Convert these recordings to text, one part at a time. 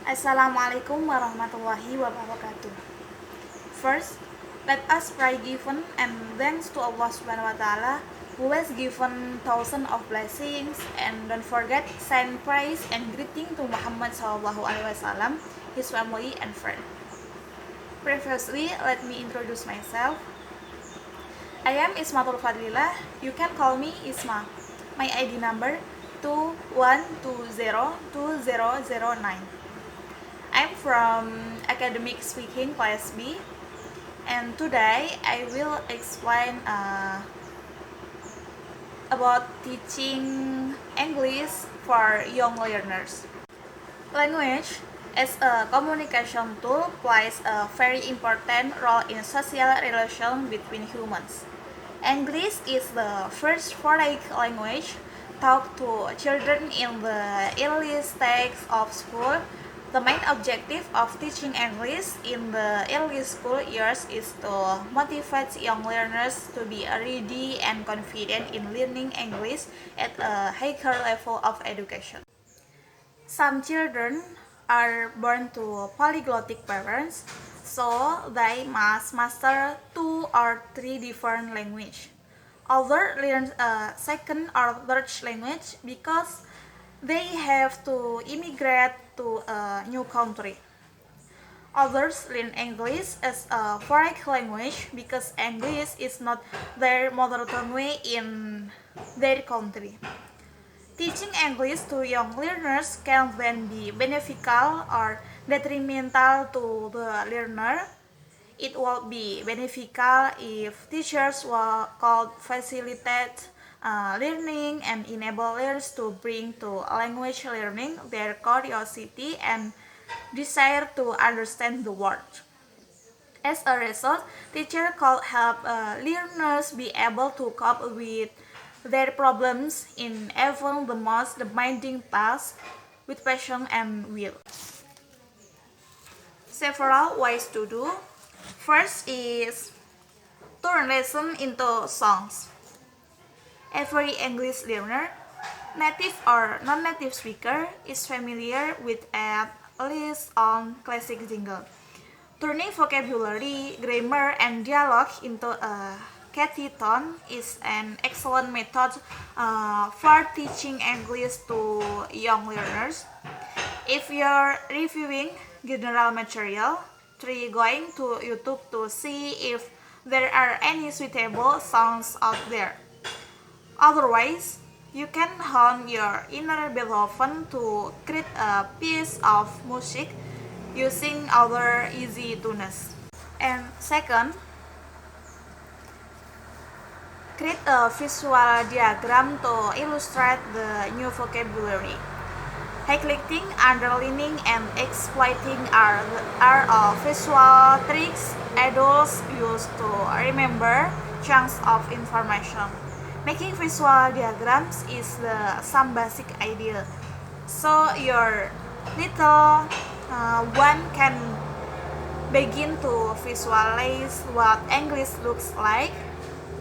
Assalamualaikum warahmatullahi wabarakatuh. First, let us pray given and thanks to Allah Subhanahu wa Ta'ala who has given thousands of blessings, and don't forget send praise and greeting to Muhammad Sallallahu Alaihi Wasallam, his family and friends. Previously, let me introduce myself. I am Ismatul Fadlilah. You can call me Isma. My ID number 21202009. I'm from Academic Speaking Class B, and today I will explain about teaching English for young learners. Language as a communication tool plays a very important role in social relations between humans. English is the first foreign language taught to children in the early stages of school. The main objective of teaching English in the early school years is to motivate young learners to be ready and confident in learning English at a higher level of education. Some children are born to polyglottic parents, so they must master 2 or 3 different languages. Others learn a second or third language because they have to immigrate to a new country. Others learn English as a foreign language because English is not their mother tongue in their country. Teaching English to young learners can then be beneficial or detrimental to the learner. It will be beneficial if teachers could facilitate learning and enable learners to bring to language learning their curiosity and desire to understand the world. As a result, teachers could help learners be able to cope with their problems in even the most demanding tasks with passion and will. Several ways to do. First is turn lesson into songs. Every English learner, native or non-native speaker, is familiar with at least one classic jingle. Turning vocabulary, grammar, and dialogue into a catchy tone is an excellent method for teaching English to young learners. If you're reviewing general material, try going to YouTube to see if there are any suitable songs out there. Otherwise, you can hone your inner Beethoven to create a piece of music using other easy tunes. And second, create a visual diagram to illustrate the new vocabulary. Highlighting, underlining, and exploiting are visual tricks adults use to remember chunks of information. Making visual diagrams is some basic idea, so your little one can begin to visualize what English looks like.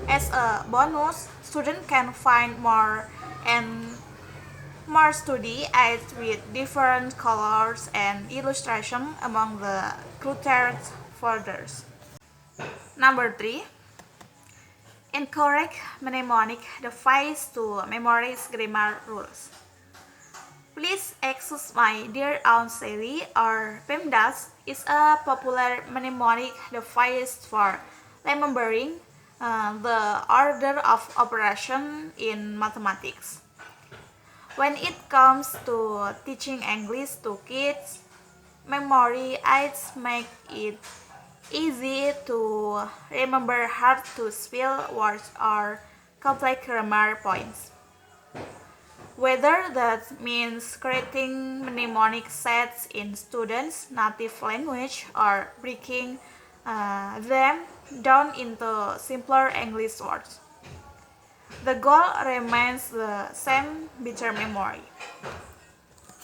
As a bonus, students can find more study aids with different colors and illustration among the cluttered folders. Number 3. Encourage mnemonic device to memorize grammar rules. Please Excuse My Dear Aunt Sally or PEMDAS is a popular mnemonic device for remembering the order of operation in mathematics. When it comes to teaching English to kids, memory aids make it easy to remember hard to spell words or complex grammar points. Whether that means creating mnemonic sets in students' native language or breaking them down into simpler English words. The goal remains the same: better memory.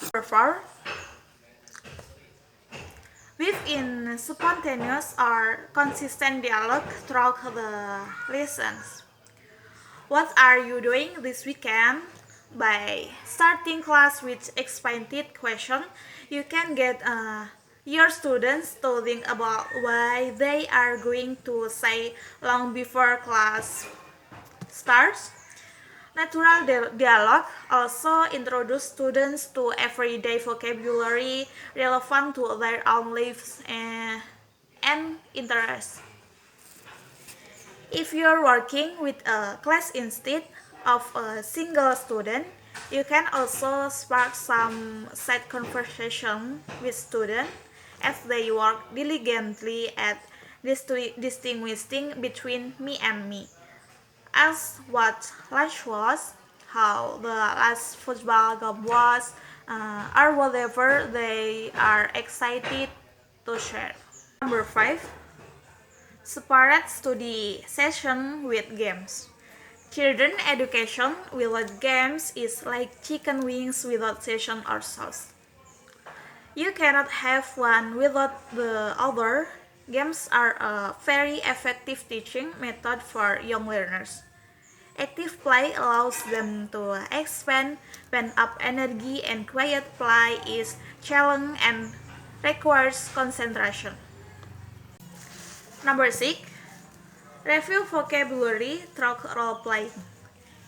Number 4. Weave in spontaneous or consistent dialogue throughout the lessons. What are you doing this weekend? by starting class with expanded question, you can get your students to think about why they are going to say long before class starts. Natural dialogue also introduce students to everyday vocabulary relevant to their own lives and interests. If you're working with a class instead of a single student, you can also spark some side conversation with students as they work diligently at distinguishing between me and me. Ask what lunch was, how the last football game was, or whatever they are excited to share. Number 5. Separate study session with games. Children education without games is like chicken wings without session or sauce. You cannot have one without the other. Games are a very effective teaching method for young learners. Active play allows them to expand pent-up energy, and quiet play is challenging and requires concentration. Number 6. Review vocabulary through role playing.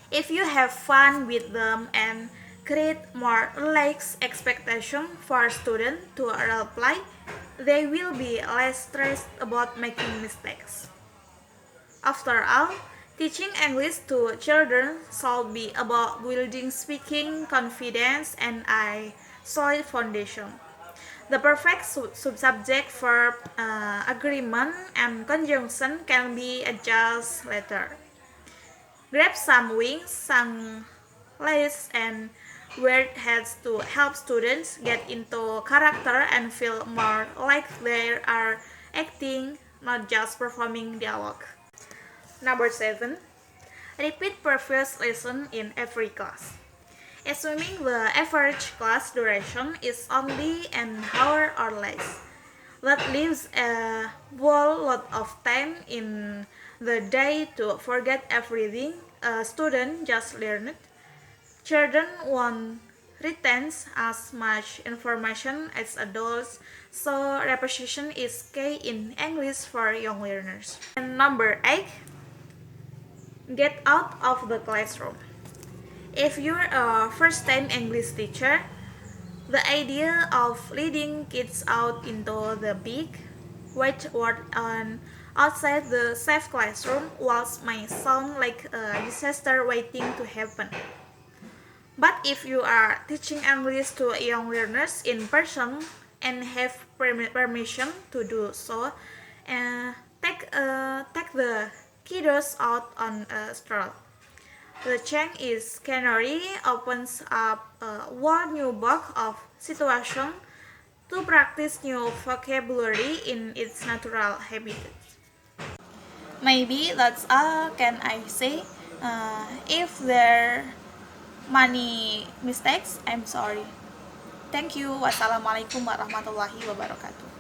If you have fun with them and create more relaxed expectation for students to role play, they will be less stressed about making mistakes. After all, teaching English to children should be about building speaking confidence and a solid foundation. The perfect subject verb agreement and conjunction can be adjusted later. Grab some wings, some lace, and wear hats to help students get into character and feel more like they are acting, not just performing dialogue. Number 7. Repeat previous lesson in every class. Assuming the average class duration is only an hour or less, that leaves a whole lot of time in the day to forget everything a student just learned. Children won't retain as much information as adults, so repetition is key in English for young learners. And number 8. Get out of the classroom. If you're a first-time English teacher, the idea of leading kids out into the big, wide world and outside the safe classroom walls may sound like a disaster waiting to happen. But if you are teaching English to young learners in person and have permission to do so, take the kiddos out on a stroll. The change is scenery opens up a whole new book of situations to practice new vocabulary in its natural habitat. Maybe that's all can I say. If there many mistakes, I'm sorry. Thank you. Wassalamualaikum warahmatullahi wabarakatuh.